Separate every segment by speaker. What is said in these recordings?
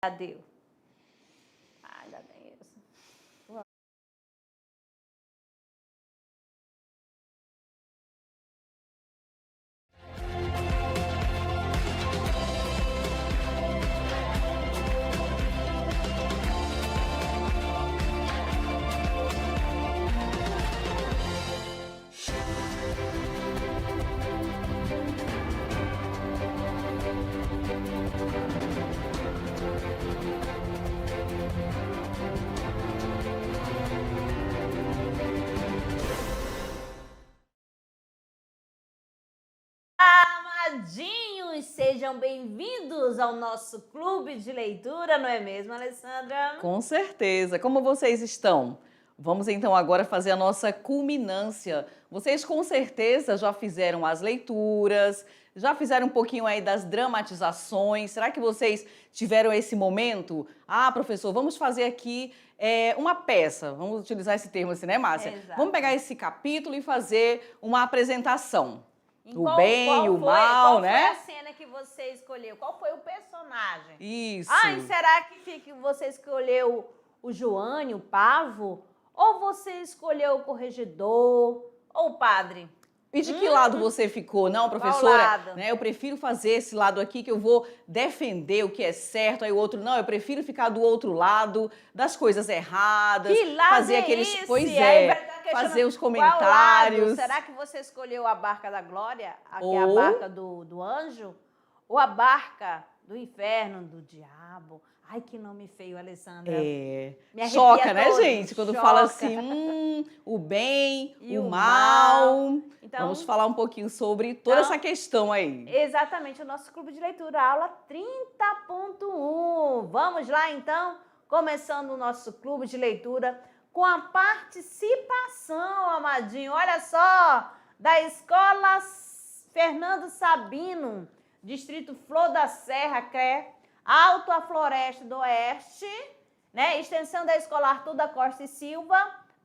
Speaker 1: Já deu. Ah, ainda tem isso. Amadinhos, sejam bem-vindos ao nosso clube de leitura, não é mesmo, Alessandra?
Speaker 2: Com certeza. Como vocês estão? Vamos então agora fazer a nossa culminância. Vocês com certeza já fizeram as leituras, já fizeram um pouquinho aí das dramatizações. Será que vocês tiveram esse momento? Ah, professor, vamos fazer aqui uma peça. Vamos utilizar esse termo assim, né, Márcia?
Speaker 1: Exato.
Speaker 2: Vamos pegar esse capítulo e fazer uma apresentação. O
Speaker 1: Qual
Speaker 2: bem, o mal, né?
Speaker 1: Qual foi a cena que você escolheu? Qual foi o personagem?
Speaker 2: Isso.
Speaker 1: Ai, será que você escolheu o Joane, o Pavo? Ou você escolheu o corregedor? Ou o padre?
Speaker 2: E de que lado você ficou? Não, professora,
Speaker 1: Qual lado?
Speaker 2: né, eu prefiro fazer esse lado aqui que eu vou defender o que é certo, aí o outro, não, eu prefiro ficar do outro lado, das coisas erradas.
Speaker 1: Que lado
Speaker 2: fazer
Speaker 1: é
Speaker 2: aqueles,
Speaker 1: esse?
Speaker 2: pois
Speaker 1: Aí
Speaker 2: é,
Speaker 1: vai estar questionando
Speaker 2: fazer os
Speaker 1: qual lado?
Speaker 2: comentários.
Speaker 1: Será que você escolheu a barca da glória, que é a
Speaker 2: Ou-
Speaker 1: barca do anjo? Ou a barca do inferno, do diabo? Ai, que nome feio, Alessandra. Me arrepia
Speaker 2: Choca, né,
Speaker 1: todo,
Speaker 2: gente? Quando
Speaker 1: choca.
Speaker 2: fala assim, o bem,
Speaker 1: E
Speaker 2: o
Speaker 1: o
Speaker 2: mal.
Speaker 1: mal. Então,
Speaker 2: Vamos falar um pouquinho sobre toda essa questão aí.
Speaker 1: Exatamente, o nosso clube de leitura, aula 30.1. Vamos lá, então, começando o nosso clube de leitura com a participação, amadinho. Olha só, da Escola Fernando Sabino, Distrito Flor da Serra, CRE, Alto a Floresta do Oeste, né? Extensão da Escola Arthur da Costa e Silva,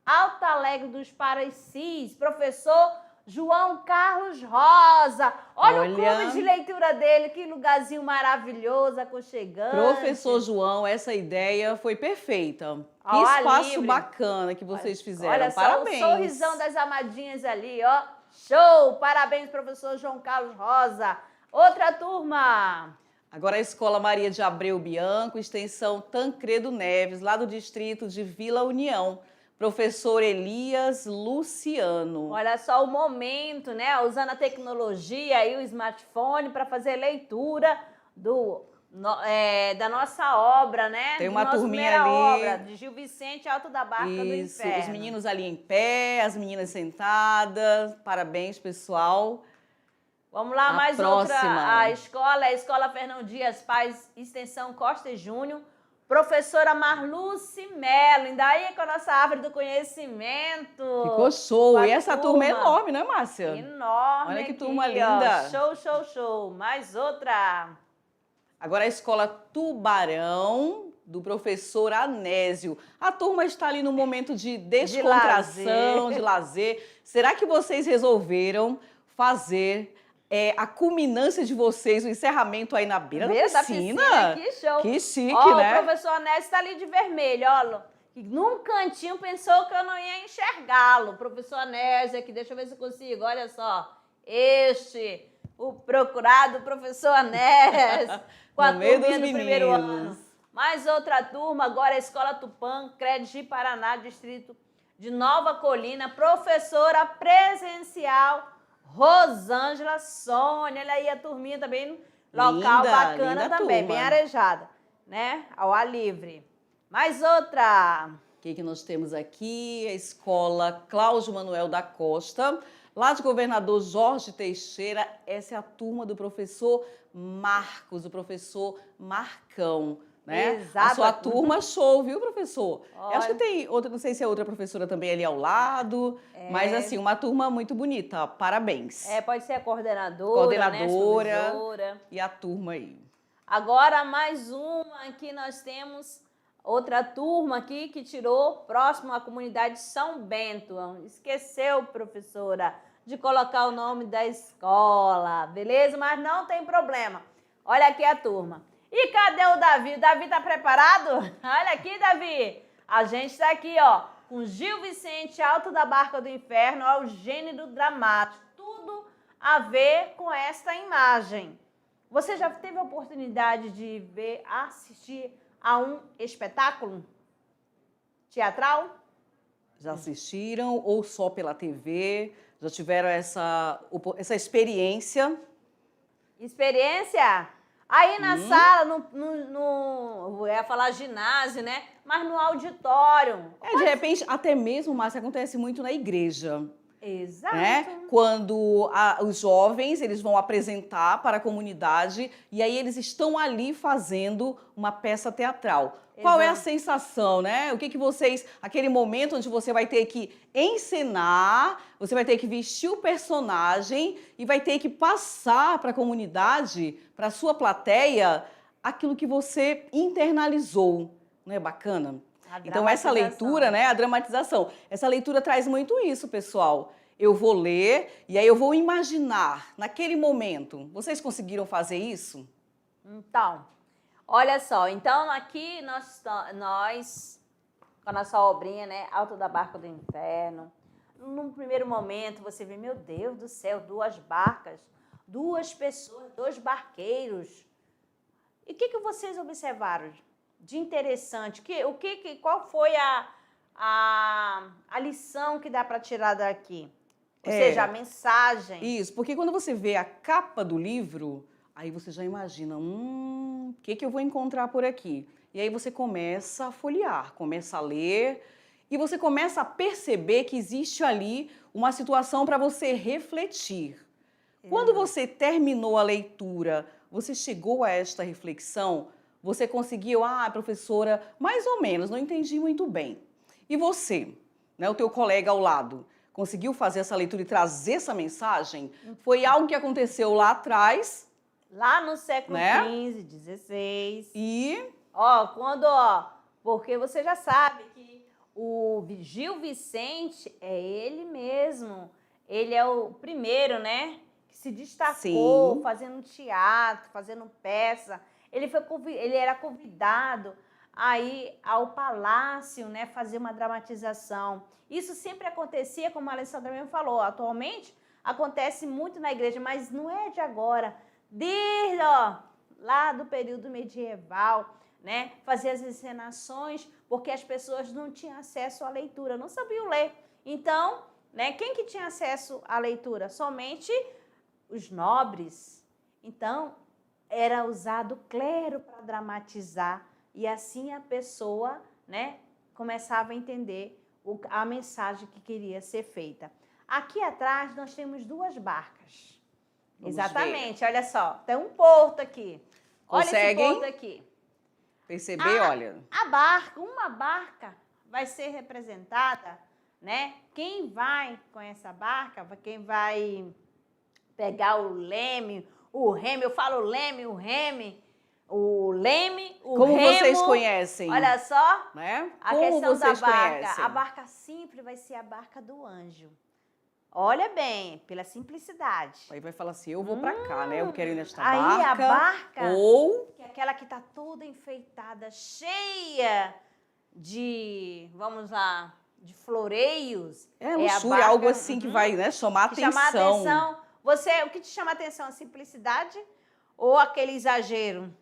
Speaker 1: Alto Alegre dos Parecis, professor João Carlos Rosa. Olha o clube de leitura dele, que lugarzinho maravilhoso, aconchegante.
Speaker 2: Professor João, essa ideia foi perfeita. Que
Speaker 1: Ó,
Speaker 2: espaço
Speaker 1: livre.
Speaker 2: bacana que vocês fizeram.
Speaker 1: Olha só
Speaker 2: Parabéns.
Speaker 1: o sorrisão das amadinhas ali, ó. Show! Parabéns, professor João Carlos Rosa. Outra turma.
Speaker 2: Agora a Escola Maria de Abreu Bianco, extensão Tancredo Neves, lá do distrito de Vila União. Professor Elias Luciano.
Speaker 1: Olha só o momento, né? Usando a tecnologia e o smartphone para fazer leitura da nossa obra, né?
Speaker 2: Tem uma
Speaker 1: nossa
Speaker 2: turminha
Speaker 1: primeira
Speaker 2: ali.
Speaker 1: obra, de Gil Vicente, Alto da Barca do
Speaker 2: Isso,
Speaker 1: Inferno.
Speaker 2: os meninos ali em pé, as meninas sentadas. Parabéns, pessoal.
Speaker 1: Vamos lá,
Speaker 2: A
Speaker 1: mais
Speaker 2: próxima.
Speaker 1: outra. A Escola Fernão Dias Paz, extensão Costa e Júnior. Professora Marluce Mello, ainda aí com a nossa árvore do conhecimento.
Speaker 2: Ficou show.
Speaker 1: Com
Speaker 2: E essa turma é enorme, não é, Márcia?
Speaker 1: Enorme.
Speaker 2: Olha que
Speaker 1: aqui,
Speaker 2: turma
Speaker 1: ó.
Speaker 2: linda.
Speaker 1: Show, show, show. Mais outra.
Speaker 2: Agora a Escola Tubarão, do professor Anésio. A turma está ali no momento de descontração, de lazer. Será que vocês resolveram fazer a culminância de vocês, o encerramento aí na beira da piscina?
Speaker 1: Que show.
Speaker 2: Que chique,
Speaker 1: ó,
Speaker 2: né?
Speaker 1: O professor Anésio está ali de vermelho, ó. Num cantinho pensou que eu não ia enxergá-lo. Professor Anésio aqui, deixa eu ver se eu consigo. Olha só. O procurado professor Anésio. Com a turminha do primeiro ano. Mais outra turma, agora a Escola Tupã, CRED de Paraná, Distrito de Nova Colina, professora presencial Rosângela Sônia. Olha aí a turminha também, local
Speaker 2: Linda,
Speaker 1: bacana
Speaker 2: linda
Speaker 1: também,
Speaker 2: turma.
Speaker 1: bem arejada, né? Ao ar livre. Mais outra.
Speaker 2: O que nós temos aqui? A Escola Cláudio Manuel da Costa, lá de Governador Jorge Teixeira. Essa é a turma do professor Marcos, o professor Marcão, né?
Speaker 1: Exato.
Speaker 2: A sua turma show, viu, professor?
Speaker 1: Olha.
Speaker 2: Acho que tem outra, não sei se é outra professora também ali ao lado, mas assim, uma turma muito bonita. Parabéns.
Speaker 1: Pode ser a coordenadora, né? Supervisora.
Speaker 2: E a turma aí.
Speaker 1: Agora mais uma aqui nós temos outra turma aqui que tirou próximo à comunidade São Bento. Esqueceu, professora, de colocar o nome da escola, beleza? Mas não tem problema. Olha aqui a turma. E cadê o Davi? O Davi tá preparado? Olha aqui, Davi. A gente tá aqui, ó, com Gil Vicente, Alto da Barca do Inferno, ó, o gênero dramático. Tudo a ver com esta imagem. Você já teve a oportunidade de ver, assistir a um espetáculo teatral?
Speaker 2: Já assistiram ou só pela TV? Já tiveram essa experiência?
Speaker 1: Experiência? Aí na sala, eu ia falar ginásio, né? Mas no auditório.
Speaker 2: De repente, até mesmo, Márcia, acontece muito na igreja.
Speaker 1: Exato.
Speaker 2: Né? Quando os jovens eles vão apresentar para a comunidade e aí eles estão ali fazendo uma peça teatral. Qual é a sensação, né? O que vocês, aquele momento onde você vai ter que encenar, você vai ter que vestir o personagem e vai ter que passar para a comunidade, para a sua plateia, aquilo que você internalizou. Não é bacana? Então, essa leitura, né, a dramatização, essa leitura traz muito isso, pessoal. Eu vou ler e aí eu vou imaginar naquele momento. Vocês conseguiram fazer isso?
Speaker 1: Então, olha só. Então, aqui nós com a nossa obrinha, né, Alto da Barca do Inferno, num primeiro momento você vê, meu Deus do céu, 2 barcas, 2 pessoas, 2 barqueiros. E o que vocês observaram de interessante? Qual foi a lição que dá para tirar daqui? Ou seja, a mensagem.
Speaker 2: Isso, porque quando você vê a capa do livro, aí você já imagina, o que eu vou encontrar por aqui? E aí você começa a folhear, começa a ler, e você começa a perceber que existe ali uma situação para você refletir. Quando você terminou a leitura, você chegou a esta reflexão, você conseguiu, professora, mais ou menos, não entendi muito bem. E você, né, o teu colega ao lado, conseguiu fazer essa leitura e trazer essa mensagem? Foi algo que aconteceu lá atrás.
Speaker 1: Lá no século XV, XVI. Porque você já sabe que o Gil Vicente é ele mesmo. Ele é o primeiro, né, que se destacou fazendo teatro, fazendo peça. Ele era convidado a ir ao palácio, né, fazer uma dramatização. Isso sempre acontecia, como a Alessandra mesmo falou, atualmente acontece muito na igreja, mas não é de agora. Desde lá do período medieval, né, fazer as encenações, porque as pessoas não tinham acesso à leitura, não sabiam ler. Então, né, quem que tinha acesso à leitura? Somente os nobres. Então, era usado o clero para dramatizar e assim a pessoa, né, começava a entender a mensagem que queria ser feita. Aqui atrás nós temos 2 barcas. Exatamente, olha só, tem um porto aqui.
Speaker 2: Conseguem?
Speaker 1: Olha esse porto aqui.
Speaker 2: Perceber, olha.
Speaker 1: Uma barca vai ser representada, né? Quem vai com essa barca, quem vai pegar o leme, o reme, eu falo leme, o reme, o leme, o
Speaker 2: Como
Speaker 1: remo.
Speaker 2: vocês conhecem?
Speaker 1: Olha só,
Speaker 2: né?
Speaker 1: a
Speaker 2: Como
Speaker 1: questão
Speaker 2: vocês
Speaker 1: da barca.
Speaker 2: conhecem?
Speaker 1: A barca sempre vai ser a barca do anjo. Olha bem, pela simplicidade.
Speaker 2: Aí vai falar assim, eu vou pra cá, né? Eu quero ir nesta
Speaker 1: Aí
Speaker 2: barca.
Speaker 1: a barca,
Speaker 2: ou
Speaker 1: que é aquela que tá toda enfeitada, cheia de, vamos lá, de floreios.
Speaker 2: luxúria, algo assim que vai, né, chamar atenção.
Speaker 1: Chamar atenção. O que te chama atenção? A simplicidade ou aquele exagero?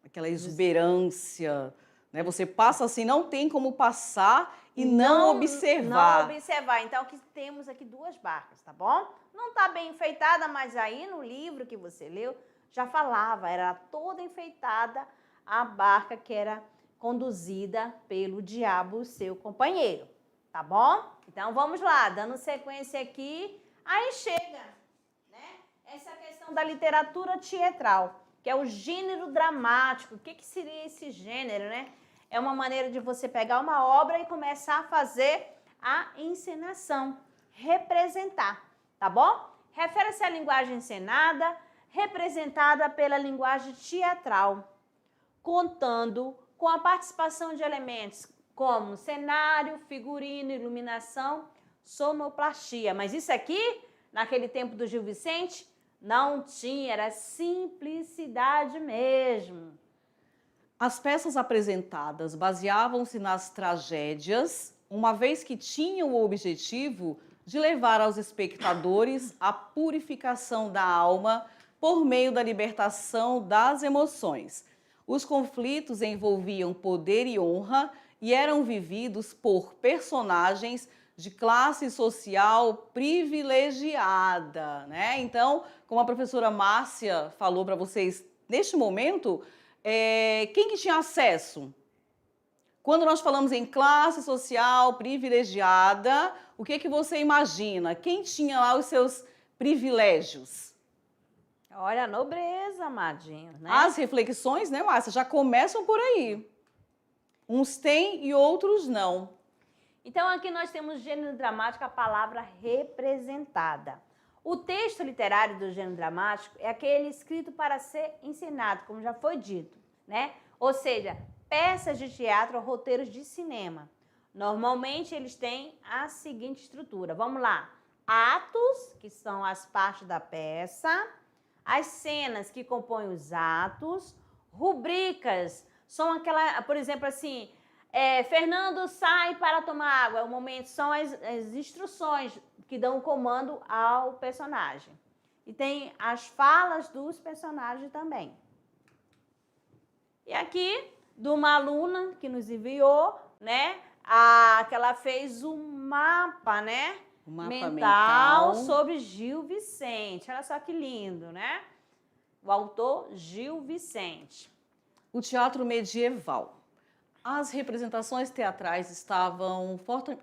Speaker 2: Aquela exuberância, né? Você passa assim, não tem como passar e não observar.
Speaker 1: Não observar. Então, aqui temos aqui 2 barcas, tá bom? Não tá bem enfeitada, mas aí no livro que você leu, já falava, era toda enfeitada a barca que era conduzida pelo diabo, seu companheiro, tá bom? Então, vamos lá, dando sequência aqui, aí chega, né, essa questão da literatura teatral, que é o gênero dramático. O que seria esse gênero, né? É uma maneira de você pegar uma obra e começar a fazer a encenação, representar, tá bom? Refere-se à linguagem encenada, representada pela linguagem teatral, contando com a participação de elementos como cenário, figurino, iluminação, sonoplastia. Mas isso aqui, naquele tempo do Gil Vicente, não tinha, era simplicidade mesmo.
Speaker 2: As peças apresentadas baseavam-se nas tragédias, uma vez que tinham o objetivo de levar aos espectadores a purificação da alma por meio da libertação das emoções. Os conflitos envolviam poder e honra e eram vividos por personagens de classe social privilegiada, né? Então, como a professora Márcia falou para vocês neste momento, quem que tinha acesso? Quando nós falamos em classe social privilegiada, o que que você imagina? Quem tinha lá os seus privilégios?
Speaker 1: Olha a nobreza, amadinho, né?
Speaker 2: As reflexões, né, Márcia, já começam por aí. Uns têm e outros não.
Speaker 1: Então, aqui nós temos gênero dramático, a palavra representada. O texto literário do gênero dramático é aquele escrito para ser ensinado, como já foi dito, né? Ou seja, peças de teatro ou roteiros de cinema. Normalmente, eles têm a seguinte estrutura. Vamos lá. Atos, que são as partes da peça. As cenas que compõem os atos. Rubricas, são aquela, por exemplo, assim... Fernando sai para tomar água. O momento são as instruções que dão o comando ao personagem. E tem as falas dos personagens também. E aqui, de uma aluna que nos enviou, né? Que ela fez um mapa, né?
Speaker 2: O mapa
Speaker 1: mental sobre Gil Vicente. Olha só que lindo, né? O autor Gil Vicente.
Speaker 2: O teatro medieval. As representações teatrais estavam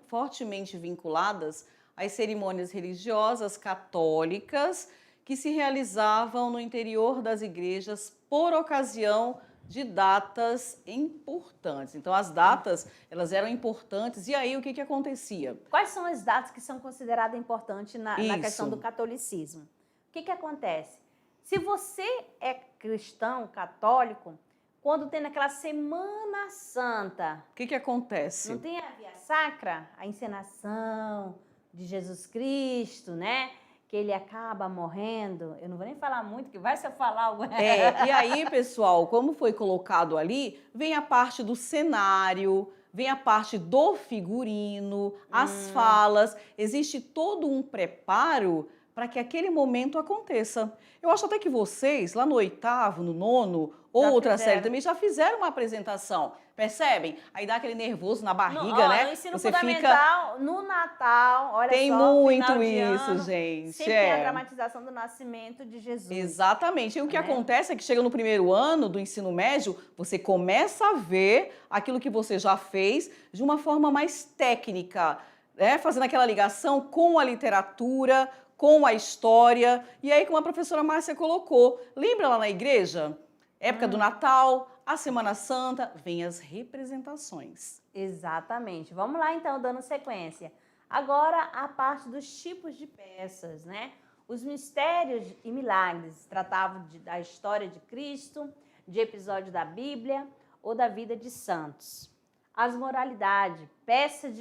Speaker 2: fortemente vinculadas às cerimônias religiosas católicas que se realizavam no interior das igrejas por ocasião de datas importantes. Então, as datas, elas eram importantes. E aí, o que acontecia?
Speaker 1: Quais são as datas que são consideradas importantes na questão do catolicismo? O que acontece? Se você é cristão, católico... Quando tem naquela Semana Santa...
Speaker 2: O que acontece?
Speaker 1: Não tem a Via Sacra? A encenação de Jesus Cristo, né? Que ele acaba morrendo. Eu não vou nem falar muito, que vai se eu falar algo...
Speaker 2: E aí, pessoal, como foi colocado ali, vem a parte do cenário, vem a parte do figurino, as falas. Existe todo um preparo para que aquele momento aconteça. Eu acho até que vocês, lá no 8º, no 9º, ou outra série também, já fizeram uma apresentação, percebem? Aí dá aquele nervoso na barriga, né?
Speaker 1: No ensino fundamental, no Natal, olha
Speaker 2: tem
Speaker 1: só,
Speaker 2: muito
Speaker 1: final de
Speaker 2: isso,
Speaker 1: ano,
Speaker 2: gente.
Speaker 1: Sempre tem a dramatização do nascimento de Jesus.
Speaker 2: Exatamente. E o que acontece é que chega no primeiro ano do ensino médio, você começa a ver aquilo que você já fez de uma forma mais técnica, né? Fazendo aquela ligação com a literatura, com a história. E aí, como a professora Márcia colocou, lembra lá na igreja? Época do Natal, a Semana Santa, vem as representações.
Speaker 1: Exatamente. Vamos lá, então, dando sequência. Agora, a parte dos tipos de peças, né? Os mistérios e milagres tratavam da história de Cristo, de episódios da Bíblia ou da vida de santos. As moralidades, peças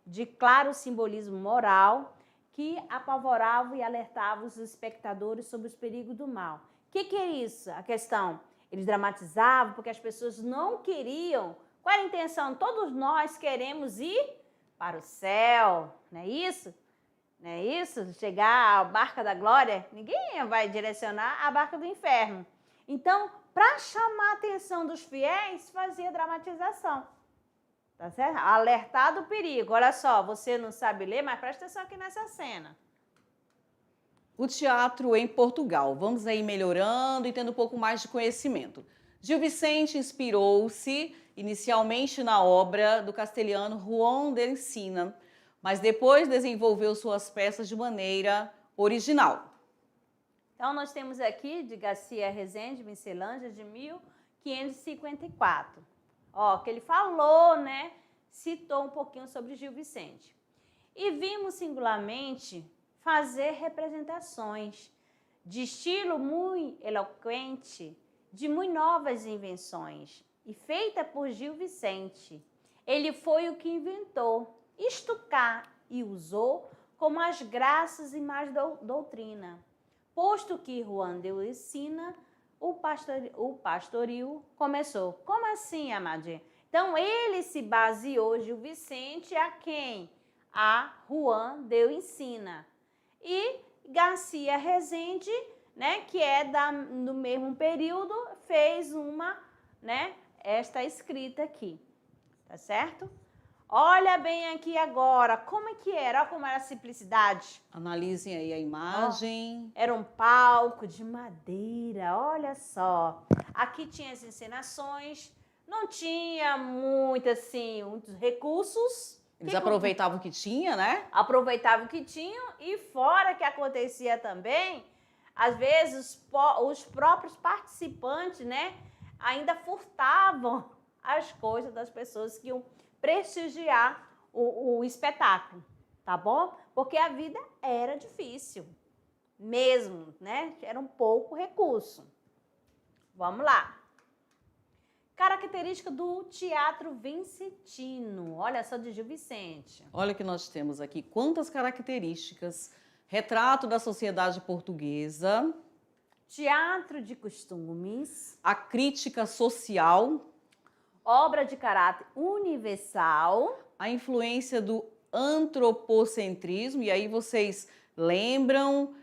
Speaker 1: de claro simbolismo moral que apavoravam e alertavam os espectadores sobre os perigos do mal. O que é isso? A questão, eles dramatizavam porque as pessoas não queriam. Qual era a intenção? Todos nós queremos ir para o céu, não é isso? Não é isso? Chegar à barca da glória, ninguém vai direcionar à barca do inferno. Então, para chamar a atenção dos fiéis, fazia dramatização. Tá certo? Alertar do perigo. Olha só, você não sabe ler, mas presta atenção aqui nessa cena.
Speaker 2: O teatro em Portugal. Vamos aí melhorando e tendo um pouco mais de conhecimento. Gil Vicente inspirou-se inicialmente na obra do castelhano João de Encina, mas depois desenvolveu suas peças de maneira original.
Speaker 1: Então, nós temos aqui de Garcia Rezende, Miscelânea, de 1554. Ó, que ele falou, né? Citou um pouquinho sobre Gil Vicente. E vimos singularmente fazer representações de estilo muito eloquente, de muito novas invenções, e feita por Gil Vicente. Ele foi o que inventou, estucar e usou como as graças e mais doutrina, posto que João de Encina o pastoril começou. Como assim, amadinha? Então, ele se baseou, Gil Vicente, a quem? A Juan de Ensina. E Garcia Rezende, né, que é do mesmo período, fez esta escrita aqui, tá certo? Olha bem aqui agora, como é que era? Olha como era a simplicidade.
Speaker 2: Analisem aí a imagem.
Speaker 1: Era um palco de madeira, olha só. Aqui tinha as encenações, não tinha muitos recursos.
Speaker 2: Eles aproveitavam o que tinha, né?
Speaker 1: Aproveitavam o que tinham e fora que acontecia também, às vezes os próprios participantes, né, ainda furtavam as coisas das pessoas que iam prestigiar o espetáculo, tá bom? Porque a vida era difícil, mesmo, né? Era um pouco recurso. Vamos lá. Característica do teatro vicentino. Olha só, de Gil Vicente.
Speaker 2: Olha que nós temos aqui quantas características. Retrato da sociedade portuguesa.
Speaker 1: Teatro de costumes.
Speaker 2: A crítica social.
Speaker 1: Obra de caráter universal.
Speaker 2: A influência do antropocentrismo. E aí vocês lembram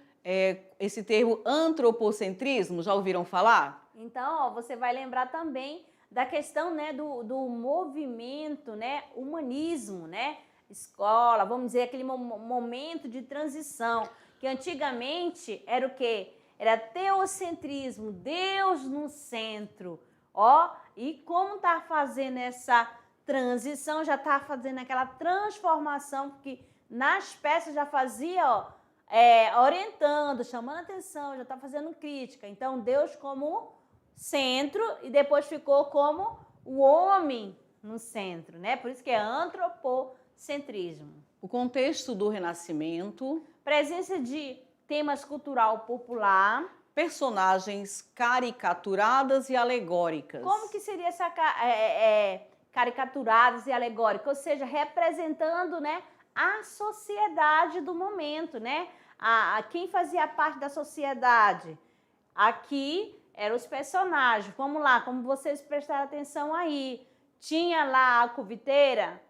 Speaker 2: esse termo antropocentrismo? Já ouviram falar?
Speaker 1: Então, ó, você vai lembrar também da questão, né, do movimento, né, humanismo, né, escola, vamos dizer, aquele momento de transição, que antigamente era o quê? Era teocentrismo, Deus no centro, ó, e como tá fazendo essa transição, já tá fazendo aquela transformação, porque nas peças já fazia, ó, orientando, chamando atenção, já tá fazendo crítica, então Deus como centro e depois ficou como o homem no centro, né? Por isso que é antropocentrismo.
Speaker 2: O contexto do Renascimento.
Speaker 1: Presença de temas cultural popular.
Speaker 2: Personagens caricaturadas e alegóricas.
Speaker 1: Como que seria essa caricaturadas e alegóricas? Ou seja, representando, né, a sociedade do momento, né? Quem fazia parte da sociedade? Aqui eram os personagens. Vamos lá, como vocês prestaram atenção aí. Tinha lá a cuviteira,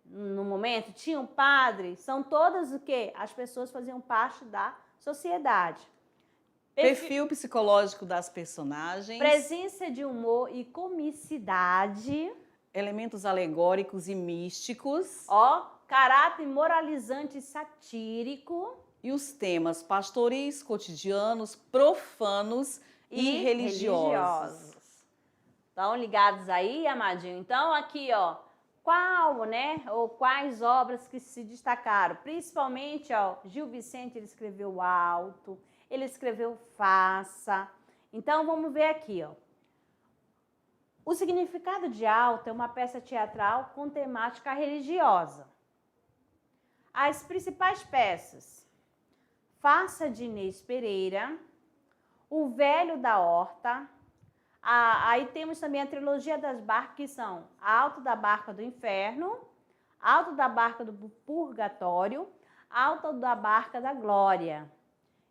Speaker 1: no momento, tinha um padre. São todas o quê? As pessoas faziam parte da sociedade.
Speaker 2: Perfil psicológico das personagens.
Speaker 1: Presença de humor e comicidade.
Speaker 2: Elementos alegóricos e místicos.
Speaker 1: Ó, caráter moralizante e satírico.
Speaker 2: E os temas pastoris, cotidianos, profanos e religiosos.
Speaker 1: Estão ligados aí, amadinho? Então, aqui, ó, quais obras que se destacaram? Principalmente, ó, Gil Vicente, ele escreveu o Alto, ele escreveu Faça. Então, vamos ver aqui, ó. O significado de Alto é uma peça teatral com temática religiosa. As principais peças: Faça, de Inês Pereira, O Velho da Horta. Aí temos também a trilogia das barcas, que são Alto da Barca do Inferno, Alto da Barca do Purgatório, Alto da Barca da Glória.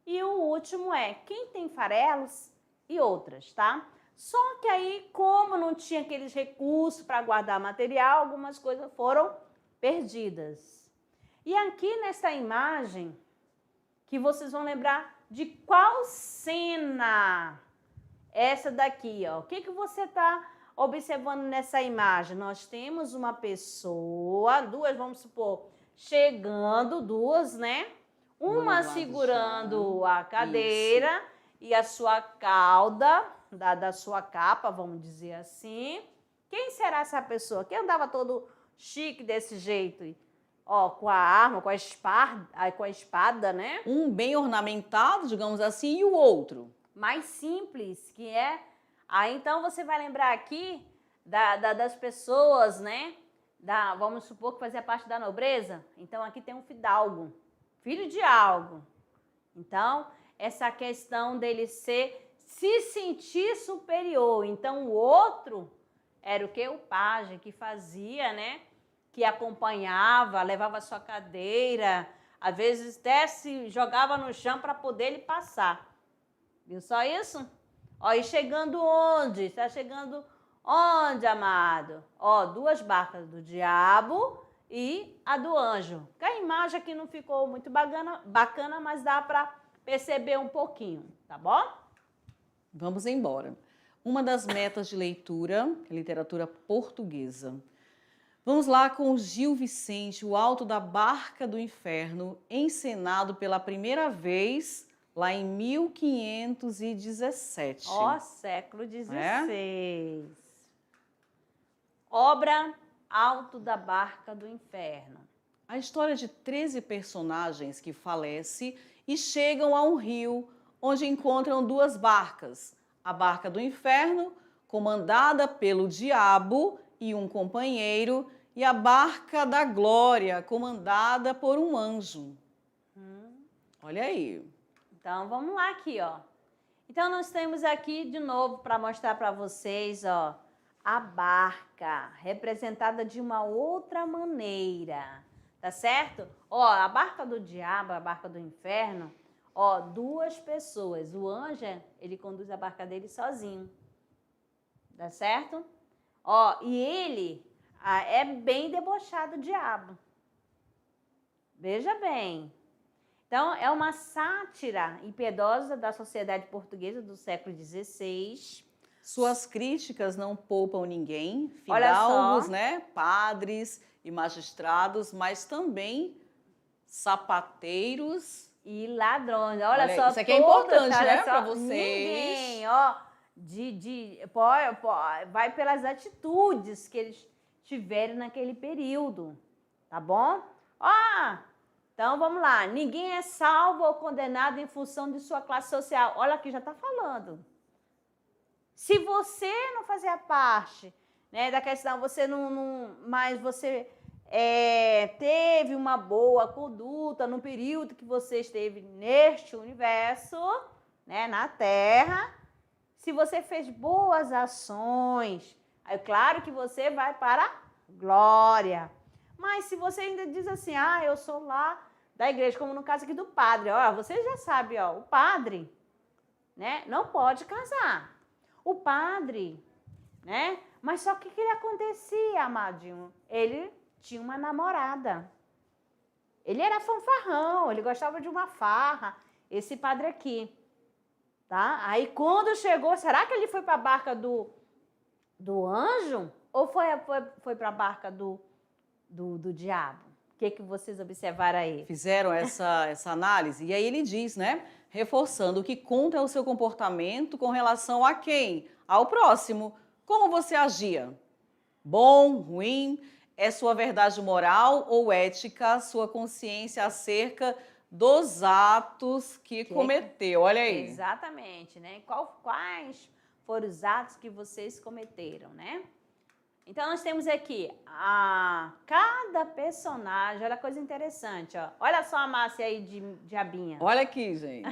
Speaker 1: E o último é Quem Tem Farelos e outras, tá? Só que aí, como não tinha aqueles recursos para guardar material, algumas coisas foram perdidas. E aqui nessa imagem, que vocês vão lembrar de qual cena? Essa daqui, ó. O que você está observando nessa imagem? Nós temos uma pessoa, duas, vamos supor, chegando, duas, né? Uma segurando a cadeira. Isso. E a sua cauda, da sua capa, vamos dizer assim. Quem será essa pessoa? Quem andava todo chique desse jeito? Ó, com a arma, com a espada, né?
Speaker 2: Um bem ornamentado, digamos assim, e o outro
Speaker 1: mais simples, que é... Aí, então, você vai lembrar aqui das pessoas, né? Vamos supor que fazia parte da nobreza. Então, aqui tem um fidalgo, filho de algo. Então, essa questão dele se sentir superior. Então, o outro era o quê? O pajem, que fazia, né? Que acompanhava, levava a sua cadeira, às vezes até se jogava no chão para poder ele passar. Viu só isso? Ó, e chegando onde? Está chegando onde, amado? Ó, 2 barcas do diabo e a do anjo. A imagem aqui não ficou muito bacana, mas dá para perceber um pouquinho, tá bom?
Speaker 2: Vamos embora. Uma das metas de leitura é literatura portuguesa. Vamos lá com Gil Vicente, O Alto da Barca do Inferno, encenado pela primeira vez lá em 1517.
Speaker 1: Ó, século XVI. Obra Alto da Barca do Inferno.
Speaker 2: A história de 13 personagens que falecem e chegam a um rio onde encontram 2 barcas. A barca do inferno, comandada pelo diabo e um companheiro, e a barca da glória, comandada por um anjo. Olha aí.
Speaker 1: Então, vamos lá aqui, ó. Então, nós temos aqui, de novo, para mostrar para vocês, ó, a barca, representada de uma outra maneira, tá certo? Ó, a barca do diabo, a barca do inferno, ó, 2 pessoas. O anjo, ele conduz a barca dele sozinho, tá certo? Ó, e ele é bem debochado, o diabo. Veja bem. Então, é uma sátira impiedosa da sociedade portuguesa do século XVI.
Speaker 2: Suas críticas não poupam ninguém,
Speaker 1: Olha
Speaker 2: fidalgos,
Speaker 1: só.
Speaker 2: né, padres e magistrados, mas também sapateiros
Speaker 1: E ladrões. Olha só,
Speaker 2: isso aqui é
Speaker 1: todas,
Speaker 2: importante,
Speaker 1: olha
Speaker 2: né,
Speaker 1: só,
Speaker 2: para vocês.
Speaker 1: Ninguém, ó, vai pelas atitudes que eles tiveram naquele período, tá bom? Ó, então vamos lá. Ninguém é salvo ou condenado em função de sua classe social. Olha aqui, já está falando. Se você não fazia parte, né, da questão, você mas você teve uma boa conduta no período que você esteve neste universo, né, na Terra, se você fez boas ações, é claro que você vai para a glória. Mas se você ainda diz assim, eu sou lá da igreja, como no caso aqui do padre, ó, você já sabe, ó, o padre, né, não pode casar. O padre, né? Mas só que ele acontecia, amadinho? Ele tinha uma namorada. Ele era fanfarrão, ele gostava de uma farra, esse padre aqui, tá? Aí quando chegou, será que ele foi para a barca do anjo ou foi para a barca do diabo? O que vocês observaram aí?
Speaker 2: fizeram essa análise. E aí ele diz, né, reforçando que conta é o seu comportamento com relação a quem? Ao próximo. Como você agia? Bom, ruim? É sua verdade moral ou ética, sua consciência acerca dos atos que cometeu? Olha aí.
Speaker 1: Exatamente, né? Quais foram os atos que vocês cometeram, né? Então, nós temos aqui cada personagem, olha a coisa interessante, ó. Olha só a Márcia aí de abinha.
Speaker 2: Olha aqui, gente.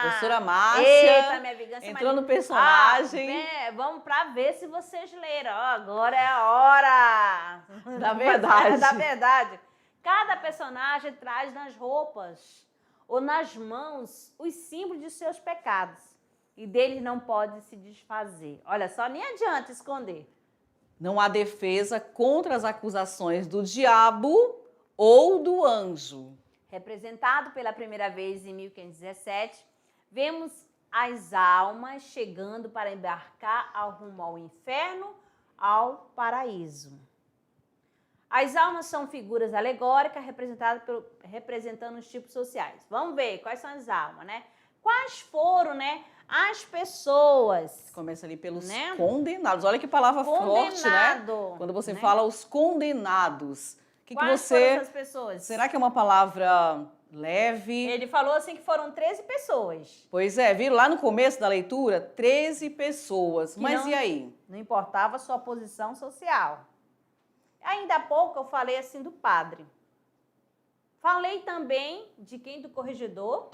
Speaker 2: Professora Márcia.
Speaker 1: Eita, minha vingança
Speaker 2: entrou no personagem.
Speaker 1: Vamos para ver se vocês leram. Ó, agora é a hora
Speaker 2: Da verdade.
Speaker 1: Da verdade. Cada personagem traz nas roupas ou nas mãos os símbolos de seus pecados. E deles não pode se desfazer. Olha só, nem adianta esconder.
Speaker 2: Não há defesa contra as acusações do diabo ou do anjo.
Speaker 1: Representado pela primeira vez em 1517, vemos as almas chegando para embarcar ao rumo ao inferno, ao paraíso. As almas são figuras alegóricas representando os tipos sociais. Vamos ver quais são as almas, né? Quais foram, né, as pessoas?
Speaker 2: Começa ali pelos,
Speaker 1: né,
Speaker 2: condenados. Olha que palavra forte, né? Quando você fala os condenados.
Speaker 1: Quais foram essas pessoas?
Speaker 2: Será que é uma palavra leve?
Speaker 1: Ele falou assim que foram 13 pessoas.
Speaker 2: Pois é, viram lá no começo da leitura? 13 pessoas. Mas e aí?
Speaker 1: Não importava a sua posição social. Ainda há pouco eu falei assim do padre. Falei também de quem? Do corregedor.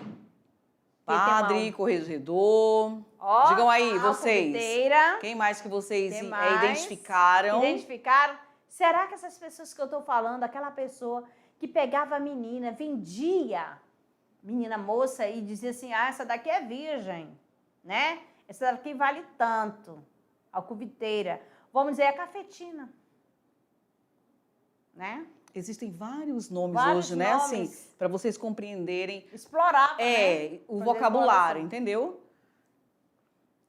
Speaker 2: Padre, corregedor.
Speaker 1: Ó,
Speaker 2: digam aí, vocês.
Speaker 1: Alfabiteira.
Speaker 2: Quem mais que vocês identificaram?
Speaker 1: Identificaram? Será que essas pessoas que eu estou falando, aquela pessoa que pegava a menina, vendia, menina moça, e dizia assim, essa daqui é virgem, né? Essa daqui vale tanto. Alcoviteira. Vamos dizer a cafetina. Né?
Speaker 2: Existem vários nomes
Speaker 1: Vários
Speaker 2: hoje, né? Assim,
Speaker 1: nomes.
Speaker 2: para vocês compreenderem
Speaker 1: Explorava, né?
Speaker 2: o
Speaker 1: Fazer
Speaker 2: vocabulário,
Speaker 1: exploração.
Speaker 2: entendeu?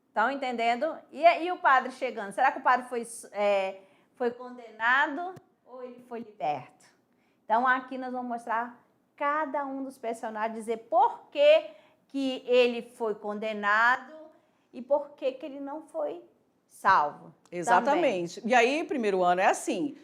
Speaker 1: Estão entendendo? E o padre chegando? Será que o padre foi condenado ou ele foi liberto? Então, aqui nós vamos mostrar cada um dos personagens, dizer por que ele foi condenado e por que ele não foi salvo.
Speaker 2: Exatamente.
Speaker 1: Também.
Speaker 2: E aí, primeiro ano é assim,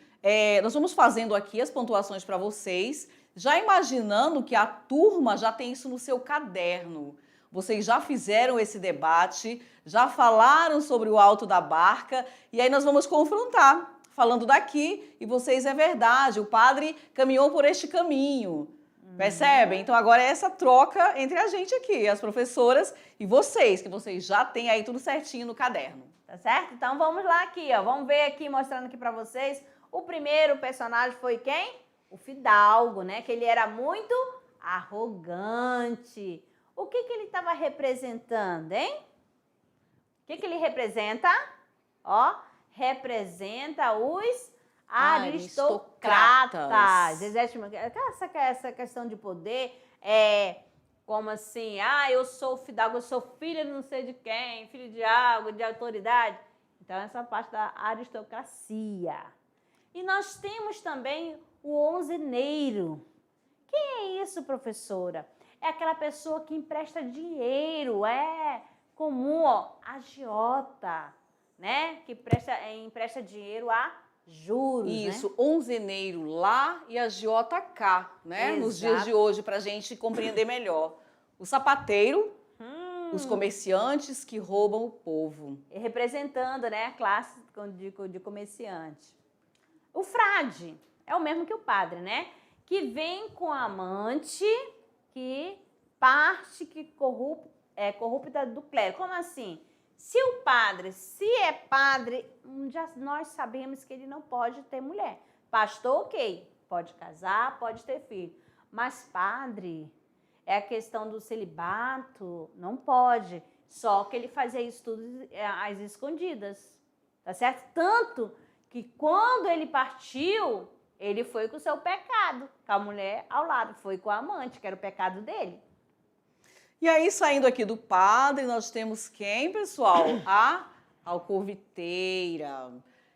Speaker 2: nós vamos fazendo aqui as pontuações para vocês, já imaginando que a turma já tem isso no seu caderno. Vocês já fizeram esse debate, já falaram sobre o alto da barca, e aí nós vamos confrontar, falando daqui, e vocês é verdade, o padre caminhou por este caminho. Percebem? Então agora é essa troca entre a gente aqui, as professoras e vocês, que vocês já têm aí tudo certinho no caderno.
Speaker 1: Tá certo? Então vamos lá aqui, ó. Vamos ver aqui, mostrando aqui pra vocês. O primeiro personagem foi quem? O Fidalgo, né? Que ele era muito arrogante. O que ele estava representando, hein? O que ele representa? Ó, representa os aristocratas. Essa questão de poder como assim? Eu sou o Fidalgo, eu sou filha de não sei de quem, filho de algo, de autoridade. Então, essa parte da aristocracia. E nós temos também o onzeneiro. Quem é isso, professora? É aquela pessoa que empresta dinheiro, é comum, ó, agiota, né? Que empresta dinheiro a juros,
Speaker 2: Isso,
Speaker 1: né?
Speaker 2: onzeneiro lá e agiota cá, né?
Speaker 1: Exato.
Speaker 2: Nos dias de hoje, para a gente compreender melhor. O sapateiro, os comerciantes que roubam o povo.
Speaker 1: E representando, né, a classe de comerciante. O frade é o mesmo que o padre, né? Que vem com a amante que corrupta do clero. Como assim? Se é padre, nós sabemos que ele não pode ter mulher. Pastor, ok, pode casar, pode ter filho. Mas padre, é a questão do celibato, não pode. Só que ele fazia isso tudo às escondidas, tá certo? Tanto que quando ele partiu, ele foi com o seu pecado, com a mulher ao lado, foi com a amante, que era o pecado dele.
Speaker 2: E aí, saindo aqui do padre, nós temos quem, pessoal? A alcoviteira.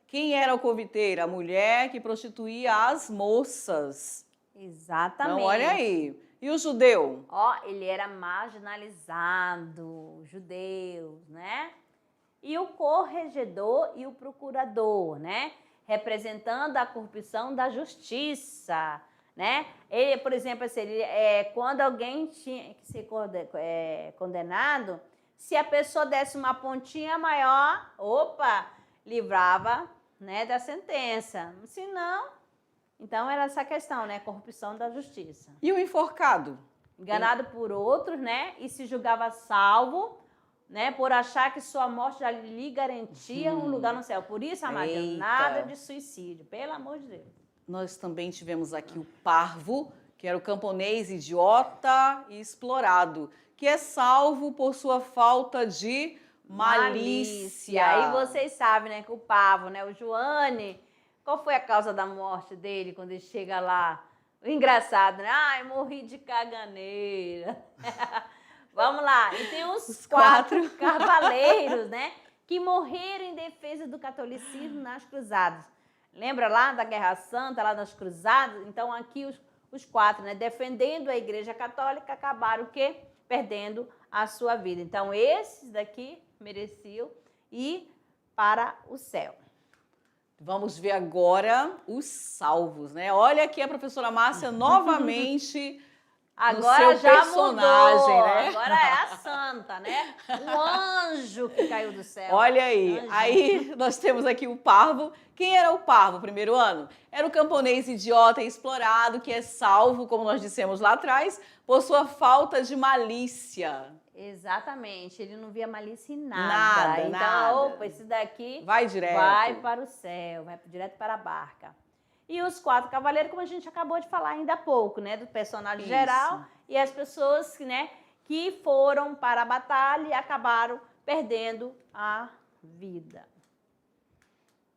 Speaker 2: Quem era a alcoviteira? A mulher que prostituía as moças.
Speaker 1: Exatamente.
Speaker 2: Então, olha aí. E o judeu?
Speaker 1: Ó, ele era marginalizado, judeus, né? E o corregedor e o procurador, né? Representando a corrupção da justiça, né? Ele, por exemplo, assim, quando alguém tinha que ser condenado, se a pessoa desse uma pontinha maior, livrava, né, da sentença. Se não, então era essa questão, né? Corrupção da justiça.
Speaker 2: E o enforcado?
Speaker 1: Enganado por outros, né? E se julgava salvo, né? Por achar que sua morte já lhe garantia um lugar no céu. Por isso, amada, nada de suicídio, pelo amor de Deus.
Speaker 2: Nós também tivemos aqui o parvo, que era o camponês idiota e explorado, que é salvo por sua falta de malícia.
Speaker 1: Aí vocês sabem, né, que o pavo, né, o Joane, qual foi a causa da morte dele quando ele chega lá? O engraçado, né? Ai, morri de caganeira. Vamos lá. E tem os quatro cavaleiros, né, que morreram em defesa do catolicismo nas cruzadas. Lembra lá da Guerra Santa, lá nas cruzadas? Então, aqui os quatro, né, defendendo a Igreja Católica, acabaram o quê? Perdendo a sua vida. Então, esses daqui mereciam ir para o céu.
Speaker 2: Vamos ver agora os salvos, né? Olha aqui a professora Márcia novamente
Speaker 1: agora
Speaker 2: no seu
Speaker 1: já
Speaker 2: personagem,
Speaker 1: mudou.
Speaker 2: né?
Speaker 1: Agora é a santa, né? O anjo que caiu do céu.
Speaker 2: Olha aí,
Speaker 1: Anjo.
Speaker 2: aí nós temos aqui o parvo. Quem era o parvo primeiro ano? Era o camponês idiota e explorado, que é salvo, como nós dissemos lá atrás, por sua falta de malícia.
Speaker 1: Exatamente, ele não via malícia em nada. Então,
Speaker 2: nada.
Speaker 1: Esse daqui
Speaker 2: vai direto.
Speaker 1: Vai para o céu, vai direto para a barca. E os quatro cavaleiros, como a gente acabou de falar ainda há pouco, né? Do personagem geral e as pessoas, né, que foram para a batalha e acabaram perdendo a vida.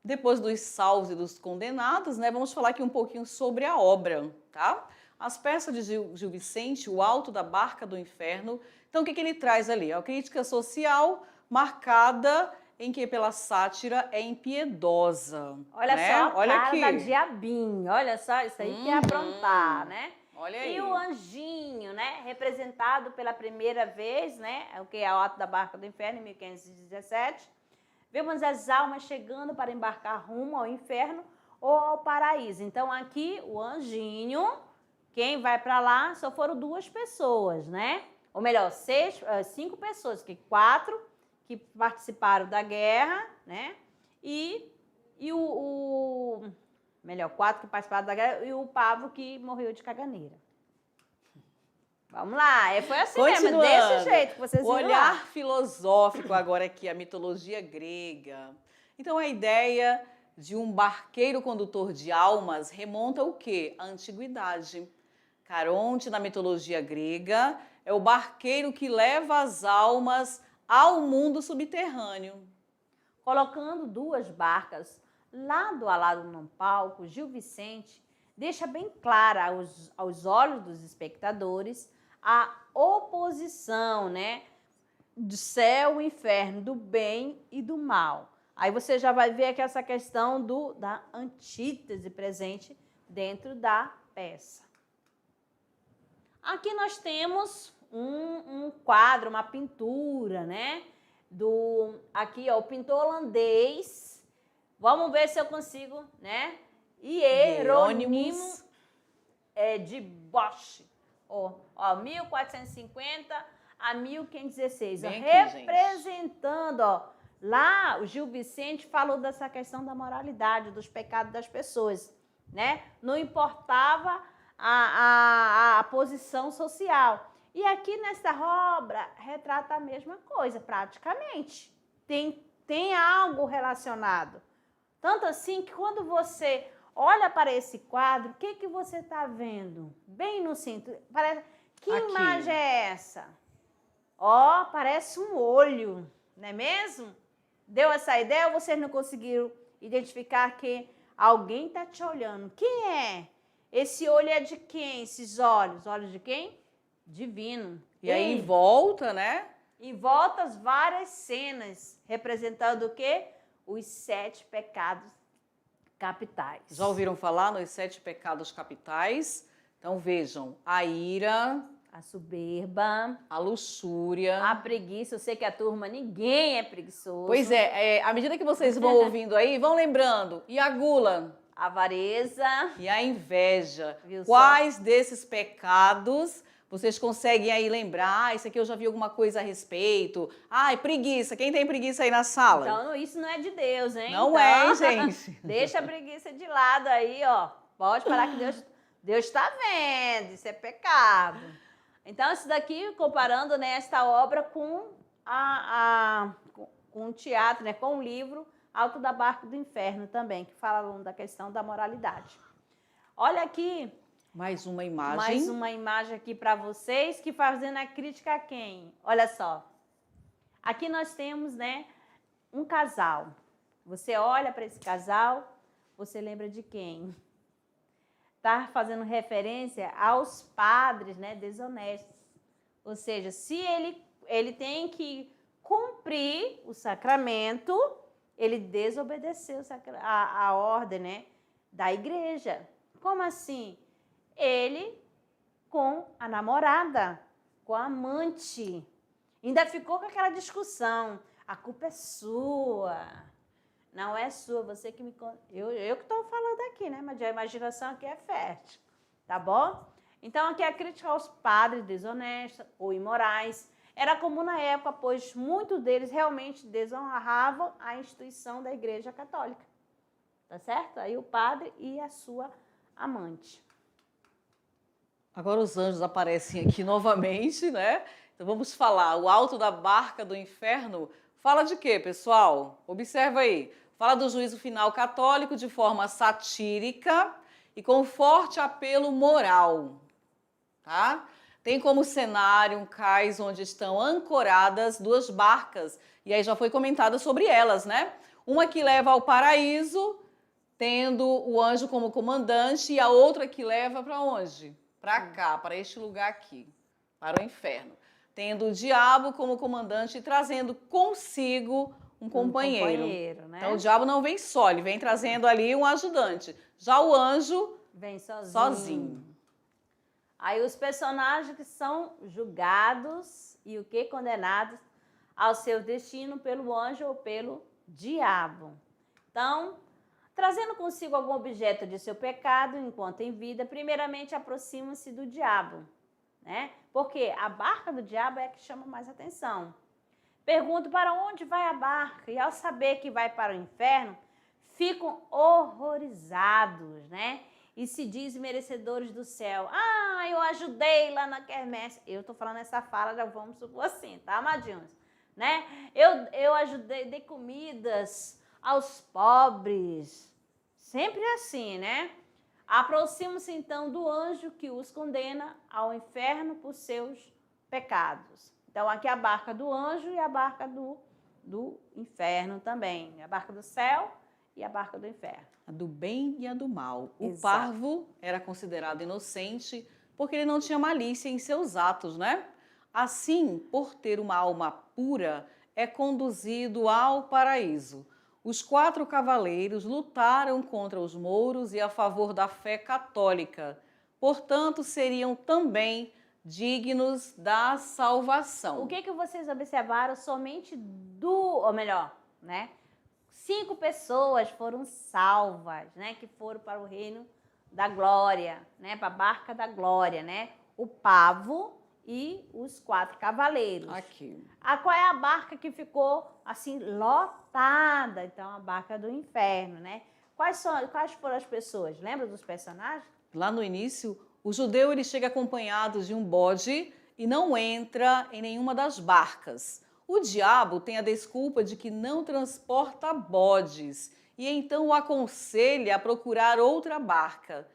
Speaker 2: Depois dos salvos e dos condenados, né, vamos falar aqui um pouquinho sobre a obra, tá? As peças de Gil Vicente, O Alto da Barca do Inferno. Então, o que ele traz ali? A crítica social marcada em que pela sátira é impiedosa.
Speaker 1: Olha
Speaker 2: né?
Speaker 1: só a
Speaker 2: Olha
Speaker 1: cara
Speaker 2: aqui.
Speaker 1: da diabinho, olha só, isso aí que é aprontar, né?
Speaker 2: Olha aí.
Speaker 1: E o anjinho, né, representado pela primeira vez, né, o que é o Alto da Barca do Inferno, em 1517, vemos as almas chegando para embarcar rumo ao inferno ou ao paraíso. Então, aqui, o anjinho, quem vai para lá, só foram 2 pessoas, né? Ou melhor, 5 pessoas, que 4 que participaram da guerra, né? E melhor, 4 que participaram da guerra e o Pavo que morreu de caganeira. Vamos lá, foi assim mesmo, desse jeito que vocês viram
Speaker 2: lá. O olhar
Speaker 1: lá.
Speaker 2: filosófico agora aqui, a mitologia grega. Então, a ideia de um barqueiro condutor de almas remonta o quê? A antiguidade. Caronte, na mitologia grega, é o barqueiro que leva as almas ao mundo subterrâneo.
Speaker 1: Colocando 2 barcas lado a lado num palco, Gil Vicente deixa bem clara aos olhos dos espectadores a oposição, né, do céu e inferno, do bem e do mal. Aí você já vai ver aqui essa questão da antítese presente dentro da peça. Aqui nós temos um quadro, uma pintura, né? Aqui, ó, o pintor holandês. Vamos ver se eu consigo, né? Hieronymus de Bosch. Ó, 1450 a 1516. Ó, representando, ó. Lá, o Gil Vicente falou dessa questão da moralidade, dos pecados das pessoas, né? Não importava a posição social. E aqui nessa obra retrata a mesma coisa, praticamente. Tem algo relacionado. Tanto assim que quando você olha para esse quadro, o que você está vendo? Bem no centro. Que aqui. Imagem é essa? Ó, parece um olho, não é mesmo? Deu essa ideia ou vocês não conseguiram identificar que alguém está te olhando? Quem é? Esse olho é de quem? Esses olhos? Olhos de quem? Divino.
Speaker 2: E aí em volta, né?
Speaker 1: Em volta as várias cenas, representando o quê? Os 7 pecados capitais.
Speaker 2: Já ouviram falar nos 7 pecados capitais? Então vejam, a ira,
Speaker 1: a soberba,
Speaker 2: a luxúria,
Speaker 1: a preguiça. Eu sei que a turma, ninguém é preguiçoso.
Speaker 2: Pois é, à medida que vocês vão ouvindo aí, vão lembrando. E a gula?
Speaker 1: A avareza.
Speaker 2: E a inveja.
Speaker 1: Viu
Speaker 2: Quais desses pecados vocês conseguem aí lembrar? Ah, isso aqui eu já vi alguma coisa a respeito. Ai, preguiça. Quem tem preguiça aí na sala?
Speaker 1: Então, isso não é de Deus, hein?
Speaker 2: Não
Speaker 1: então,
Speaker 2: é, gente.
Speaker 1: Deixa a preguiça de lado aí, ó. Pode parar que Deus está vendo. Isso é pecado. Então, isso daqui, comparando, né, esta obra com com o teatro, né, com o livro Alto da Barca do Inferno também, que fala da questão da moralidade. Olha aqui.
Speaker 2: Mais uma imagem.
Speaker 1: Mais uma imagem aqui para vocês, que fazendo a crítica a quem? Olha só. Aqui nós temos, né, um casal. Você olha para esse casal, você lembra de quem? Está fazendo referência aos padres, né, desonestos. Ou seja, se ele tem que cumprir o sacramento, ele desobedeceu a ordem, né, da igreja. Como assim? Ele com a namorada, com a amante. Ainda ficou com aquela discussão. A culpa é sua. Não é sua, você que me... Eu que estou falando aqui, né? Mas a imaginação aqui é fértil, tá bom? Então, aqui a crítica aos padres desonestos ou imorais era comum na época, pois muitos deles realmente desonravam a instituição da Igreja Católica. Tá certo? Aí o padre e a sua amante.
Speaker 2: Agora os anjos aparecem aqui novamente, né? Então vamos falar. O Alto da Barca do Inferno fala de quê, pessoal? Observa aí. Fala do juízo final católico de forma satírica e com forte apelo moral, tá? tem como cenário um cais onde estão ancoradas duas barcas. E aí já foi comentado sobre elas, né? Uma que leva ao paraíso, tendo o anjo como comandante, e a outra que leva para onde? Para cá, para este lugar aqui, para o inferno. Tendo o diabo como comandante e trazendo consigo um companheiro.
Speaker 1: Né?
Speaker 2: Então o diabo não vem só, ele vem trazendo ali um ajudante. Já o anjo
Speaker 1: vem
Speaker 2: sozinho.
Speaker 1: Aí os personagens que são julgados e o que? Condenados ao seu destino pelo anjo ou pelo diabo. Então, trazendo consigo algum objeto de seu pecado enquanto em vida, primeiramente aproximam-se do diabo, né? Porque a barca do diabo é a que chama mais atenção. Pergunto para onde vai a barca e ao saber que vai para o inferno, ficam horrorizados, né? E se dizem merecedores do céu. Ah, eu ajudei lá na quermesse. Eu tô falando essa fala, já vamos supor assim, tá, amadinhos? Né? Eu ajudei, dei comidas aos pobres. Sempre assim, né? Aproximam-se então do anjo que os condena ao inferno por seus pecados. Então aqui a barca do anjo e a barca do inferno também. A barca do céu e a barca do inferno.
Speaker 2: A do bem e a do mal. O
Speaker 1: Exato.
Speaker 2: parvo era considerado inocente porque ele não tinha malícia em seus atos, né? Assim, por ter uma alma pura, é conduzido ao paraíso. Os 4 cavaleiros lutaram contra os mouros e a favor da fé católica. Portanto, seriam também dignos da salvação.
Speaker 1: O que vocês observaram? Somente ou melhor, né? 5 pessoas foram salvas, né? Que foram para o reino da glória, né? Para a barca da glória, né? O pavo e os 4 cavaleiros.
Speaker 2: Aqui.
Speaker 1: Qual é a barca que ficou assim lotada? Então a barca do inferno, né? Quais foram as pessoas? Lembra dos personagens?
Speaker 2: Lá no início, o judeu ele chega acompanhado de um bode e não entra em nenhuma das barcas. O diabo tem a desculpa de que não transporta bodes e então o aconselha a procurar outra barca.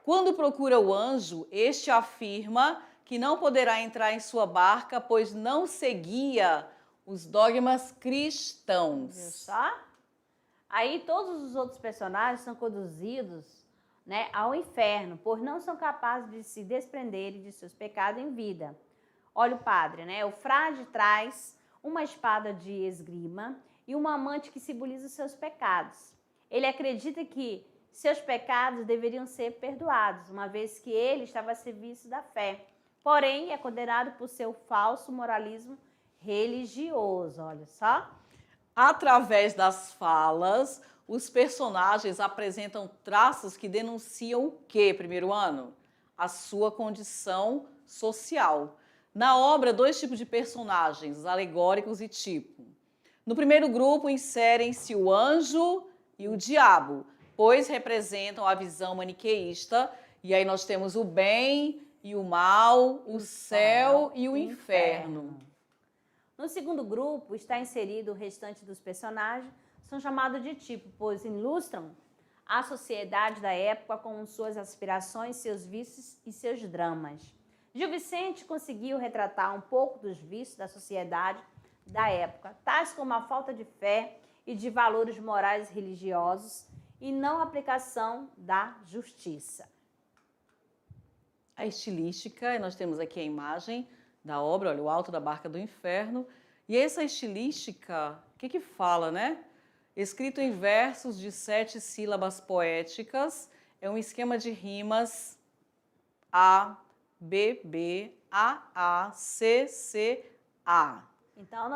Speaker 2: Quando procura o anjo, este afirma que não poderá entrar em sua barca, pois não seguia os dogmas cristãos.
Speaker 1: Viu só? Aí todos os outros personagens são conduzidos, né, ao inferno, por não são capazes de se desprenderem de seus pecados em vida. Olha o padre, né? O frade traz uma espada de esgrima e uma amante que simboliza os seus pecados. Ele acredita que seus pecados deveriam ser perdoados, uma vez que ele estava a serviço da fé. Porém, é condenado por seu falso moralismo religioso, olha só.
Speaker 2: Através das falas, os personagens apresentam traços que denunciam o quê, primeiro ano? A sua condição social. Na obra, 2 tipos de personagens, os alegóricos e tipo. No primeiro grupo, inserem-se o anjo e o diabo, pois representam a visão maniqueísta. E aí nós temos o bem e o mal, o céu e o inferno.
Speaker 1: No segundo grupo está inserido o restante dos personagens, são chamados de tipo, pois ilustram a sociedade da época com suas aspirações, seus vícios e seus dramas. Gil Vicente conseguiu retratar um pouco dos vícios da sociedade da época, tais como a falta de fé e de valores morais e religiosos e não aplicação da justiça.
Speaker 2: A estilística, nós temos aqui a imagem da obra, olha, o Alto da Barca do Inferno. E essa estilística, o que fala, né? Escrito em versos de 7 sílabas poéticas, é um esquema de rimas A, B, B, A, C, C, A.
Speaker 1: Então,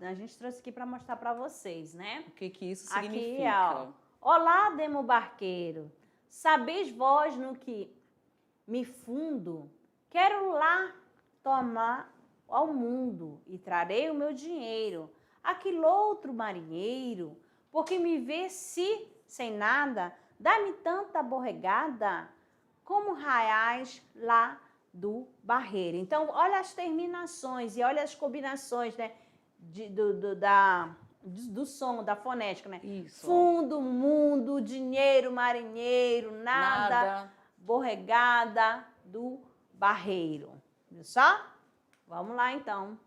Speaker 1: a gente trouxe aqui para mostrar para vocês, né?
Speaker 2: O que isso significa?
Speaker 1: Aqui, ó. Olá, demo barqueiro, sabeis vós no que me fundo? Quero lá tomar ao mundo e trarei o meu dinheiro. Aquele outro marinheiro, porque me vê se sem nada, dá-me tanta borregada como raiais lá do barreiro. Então, olha as terminações e olha as combinações, né, do som, da fonética, né?
Speaker 2: Isso.
Speaker 1: Fundo, mundo, dinheiro, marinheiro, nada. Borregada do barreiro. Viu só? Vamos lá, então.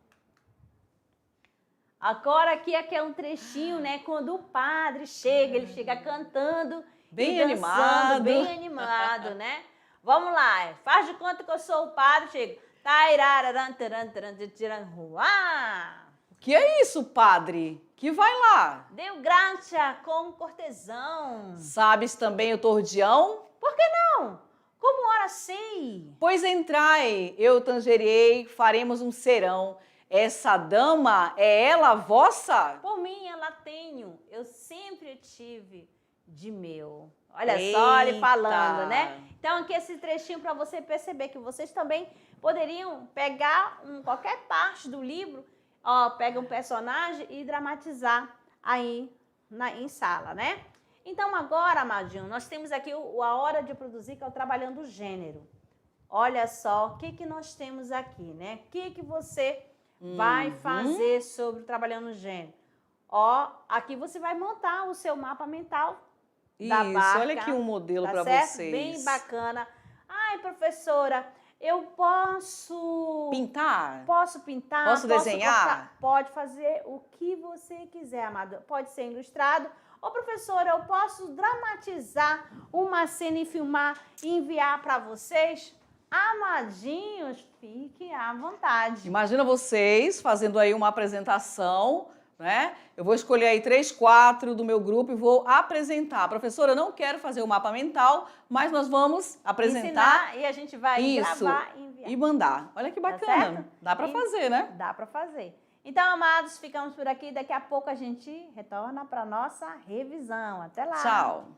Speaker 1: Agora aqui é um trechinho, né? Quando o padre chega, ele chega cantando
Speaker 2: Bem
Speaker 1: e dançando,
Speaker 2: animado.
Speaker 1: bem animado, né? Vamos lá, faz de conta que eu sou o padre, chega. Tairararan, taran, taran, tiran, ruá.
Speaker 2: Que é isso, padre? Que vai lá?
Speaker 1: Deu graça com cortesão.
Speaker 2: Sabes também o tordião?
Speaker 1: Por que não? Como ora sei?
Speaker 2: Pois entrai, eu tangerei, faremos um serão. Essa dama é ela vossa?
Speaker 1: Por mim ela tenho, eu sempre tive de meu. Olha só ele
Speaker 2: Eita.
Speaker 1: falando, né? Então aqui esse trechinho para você perceber que vocês também poderiam pegar qualquer parte do livro, ó, pega um personagem e dramatizar aí em sala, né? Então agora, amadinho, nós temos aqui a hora de produzir, que é o trabalhando o gênero. Olha só o que nós temos aqui, né? O que você vai fazer sobre o trabalhando o gênero? Ó, aqui você vai montar o seu mapa mental da barca.
Speaker 2: Olha aqui um modelo
Speaker 1: tá
Speaker 2: para
Speaker 1: certo?
Speaker 2: vocês.
Speaker 1: Bem bacana. Ai, professora, eu posso
Speaker 2: Pintar?
Speaker 1: Posso pintar?
Speaker 2: Posso desenhar?
Speaker 1: Cortar? Pode fazer o que você quiser, amado. Pode ser ilustrado. Ô, professora, eu posso dramatizar uma cena e filmar e enviar para vocês? Amadinhos, fiquem à vontade.
Speaker 2: Imagina vocês fazendo aí uma apresentação, né? Eu vou escolher aí 3, 4 do meu grupo e vou apresentar. Professora, eu não quero fazer o mapa mental, mas nós vamos apresentar.
Speaker 1: Ensinar, e a gente vai gravar e enviar.
Speaker 2: E mandar. Olha que bacana.
Speaker 1: Certo?
Speaker 2: Dá para fazer, né?
Speaker 1: Dá para fazer. Então, amados, ficamos por aqui. Daqui a pouco a gente retorna para nossa revisão. Até lá.
Speaker 2: Tchau.